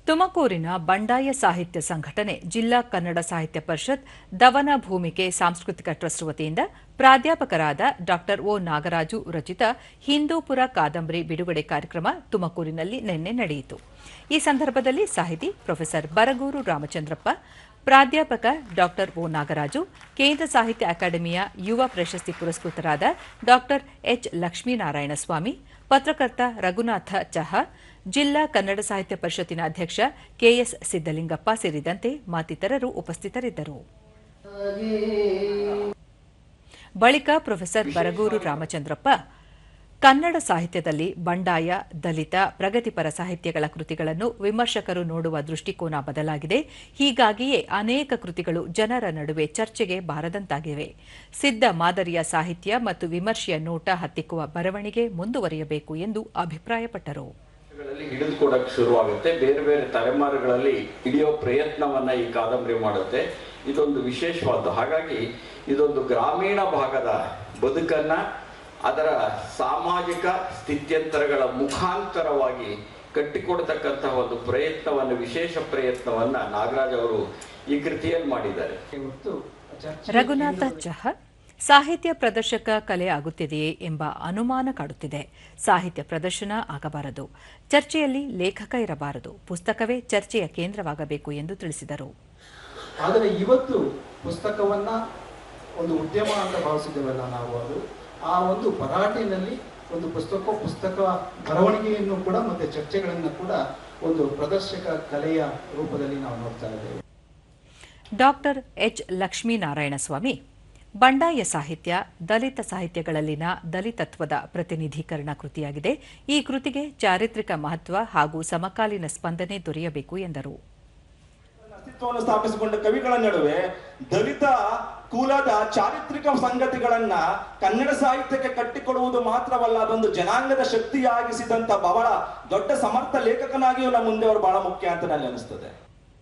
ತುಮಕೂರಿನ ಬಂಡಾಯ ಸಾಹಿತ್ಯ ಸಂಘಟನೆ ಜಿಲ್ಲಾ ಕನ್ನಡ ಸಾಹಿತ್ಯ ಪರಿಷತ್ ದವನ ಭೂಮಿಕೆ ಸಾಂಸ್ಕೃತಿಕ ಟ್ರಸ್ಟ್ ವತಿಯಿಂದ ಪ್ರಾಧ್ಯಾಪಕರಾದ ಡಾ ಒ ನಾಗರಾಜು ರಚಿತ ಹಿಂದೂಪುರ ಕಾದಂಬರಿ ಬಿಡುಗಡೆ ಕಾರ್ಯಕ್ರಮ ತುಮಕೂರಿನಲ್ಲಿ ನಿನ್ನೆ ನಡೆಯಿತು. ಈ ಸಂದರ್ಭದಲ್ಲಿ ಸಾಹಿತಿ ಪ್ರೊಫೆಸರ್ ಬರಗೂರು ರಾಮಚಂದ್ರಪ್ಪ, ಪ್ರಾಧ್ಯಾಪಕ ಡಾ ಒ ನಾಗರಾಜು, ಕೇಂದ್ರ ಸಾಹಿತ್ಯ ಅಕಾಡೆಮಿಯ ಯುವ ಪ್ರಶಸ್ತಿ ಪುರಸ್ಕೃತರಾದ ಡಾ ಎಚ್ ಲಕ್ಷ್ಮೀನಾರಾಯಣ ಸ್ವಾಮಿ, ಪತ್ರಕರ್ತ ರಘುನಾಥ ಚಹಾ, ಜಿಲ್ಲಾ ಕನ್ನಡ ಸಾಹಿತ್ಯ ಪರಿಷತ್ತಿನ ಅಧ್ಯಕ್ಷ ಕೆಎಸ್ ಸಿದ್ದಲಿಂಗಪ್ಪ ಸೇರಿದಂತೆ ಮತ್ತಿತರರು ಉಪಸ್ಥಿತರಿದ್ದರು. ಬಳಿಕ ಪ್ರೊಫೆಸರ್ ಬರಗೂರು ರಾಮಚಂದ್ರಪ್ಪ, ಕನ್ನಡ ಸಾಹಿತ್ಯದಲ್ಲಿ ಬಂಡಾಯ, ದಲಿತ, ಪ್ರಗತಿಪರ ಸಾಹಿತ್ಯಗಳ ಕೃತಿಗಳನ್ನು ವಿಮರ್ಶಕರು ನೋಡುವ ದೃಷ್ಟಿಕೋನ ಬದಲಾಗಿದೆ. ಹೀಗಾಗಿಯೇ ಅನೇಕ ಕೃತಿಗಳು ಜನರ ನಡುವೆ ಚರ್ಚೆಗೆ ಬಾರದಂತಾಗಿವೆ. ಸಿದ್ಧ ಮಾದರಿಯ ಸಾಹಿತ್ಯ ಮತ್ತು ವಿಮರ್ಶೆಯ ನೋಟ ಹತ್ತಿಕ್ಕುವ ಬರವಣಿಗೆ ಮುಂದುವರಿಯಬೇಕು ಎಂದು ಅಭಿಪ್ರಾಯಪಟ್ಟರು. ಹಿಡಿದುಕೊಡಕ್ಕೆ ಶುರುವಾಗುತ್ತೆ. ಬೇರೆ ಬೇರೆ ತಲೆಮಾರುಗಳಲ್ಲಿ ಹಿಡಿಯೋ ಪ್ರಯತ್ನವನ್ನ ಈ ಕಾದಂಬರಿ ಮಾಡುತ್ತೆ. ಇದೊಂದು ವಿಶೇಷವಾದ್ದು. ಹಾಗಾಗಿ ಇದೊಂದು ಗ್ರಾಮೀಣ ಭಾಗದ ಬದುಕನ್ನ ಅದರ ಸಾಮಾಜಿಕ ಸ್ಥಿತ್ಯಂತರಗಳ ಮುಖಾಂತರವಾಗಿ ಕಟ್ಟಿಕೊಡ್ತಕ್ಕಂತಹ ಒಂದು ಪ್ರಯತ್ನವನ್ನು, ವಿಶೇಷ ಪ್ರಯತ್ನವನ್ನ ನಾಗರಾಜ್ ಅವರು ಈ ಕೃತಿಯಲ್ಲಿ ಮಾಡಿದ್ದಾರೆ. ರಘುನಾಥ ಚಹಾ, ಸಾಹಿತ್ಯ ಪ್ರದರ್ಶಕ ಕಲೆ ಆಗುತ್ತಿದೆಯೇ ಎಂಬ ಅನುಮಾನ ಕಾಡುತ್ತಿದೆ. ಸಾಹಿತ್ಯ ಪ್ರದರ್ಶನ ಆಗಬಾರದು, ಚರ್ಚೆಯಲ್ಲಿ ಲೇಖಕ ಇರಬಾರದು, ಪುಸ್ತಕವೇ ಚರ್ಚೆಯ ಕೇಂದ್ರವಾಗಬೇಕು ಎಂದು ತಿಳಿಸಿದರು. ಆದರೆ ಇವತ್ತು ಪುಸ್ತಕವನ್ನ ಒಂದು ಉದ್ಯಮ ಅಂತ ಭಾವಿಸಿದ್ದೇವಲ್ಲ ನಾವು, ಅದು ಆ ಒಂದು ಭರಾಟೆಯಲ್ಲಿ ಒಂದು ಪುಸ್ತಕ ಬರವಣಿಗೆಯನ್ನು ಕೂಡ ಮತ್ತೆ ಚರ್ಚೆಗಳನ್ನು ಕೂಡ ಒಂದು ಪ್ರದರ್ಶಕ ಕಲೆಯ ರೂಪದಲ್ಲಿ ನಾವು ನೋಡ್ತಾ ಇದ್ದೇವೆ. ಡಾಕ್ಟರ್ ಎಚ್ ಲಕ್ಷ್ಮೀನಾರಾಯಣ ಸ್ವಾಮಿ, ಬಂಡಾಯ ಸಾಹಿತ್ಯ ದಲಿತ ಸಾಹಿತ್ಯಗಳಲ್ಲಿನ ದಲಿತತ್ವದ ಪ್ರತಿನಿಧೀಕರಣ ಕೃತಿಯಾಗಿದೆ. ಈ ಕೃತಿಗೆ ಚಾರಿತ್ರಿಕ ಮಹತ್ವ ಹಾಗೂ ಸಮಕಾಲೀನ ಸ್ಪಂದನೆ ದೊರೆಯಬೇಕು ಎಂದರು. ಅಸ್ತಿತ್ವವನ್ನು ಸ್ಥಾಪಿಸಿಕೊಂಡ ಕವಿಗಳ ನಡುವೆ ದಲಿತ ಕುಲದ ಚಾರಿತ್ರಿಕ ಸಂಗತಿಗಳನ್ನ ಕನ್ನಡ ಸಾಹಿತ್ಯಕ್ಕೆ ಕಟ್ಟಿಕೊಡುವುದು ಮಾತ್ರವಲ್ಲ, ಅದೊಂದು ಜನಾಂಗದ ಶಕ್ತಿಯಾಗಿಸಿದಂತ ಬಹಳ ದೊಡ್ಡ ಸಮರ್ಥ ಲೇಖಕನಾಗಿಯೂ ನಮ್ಮ ಮುಂದೆ ಅವರು ಬಹಳ ಮುಖ್ಯ ಅಂತ ನನಗೆ ಅನಿಸ್ತದೆ.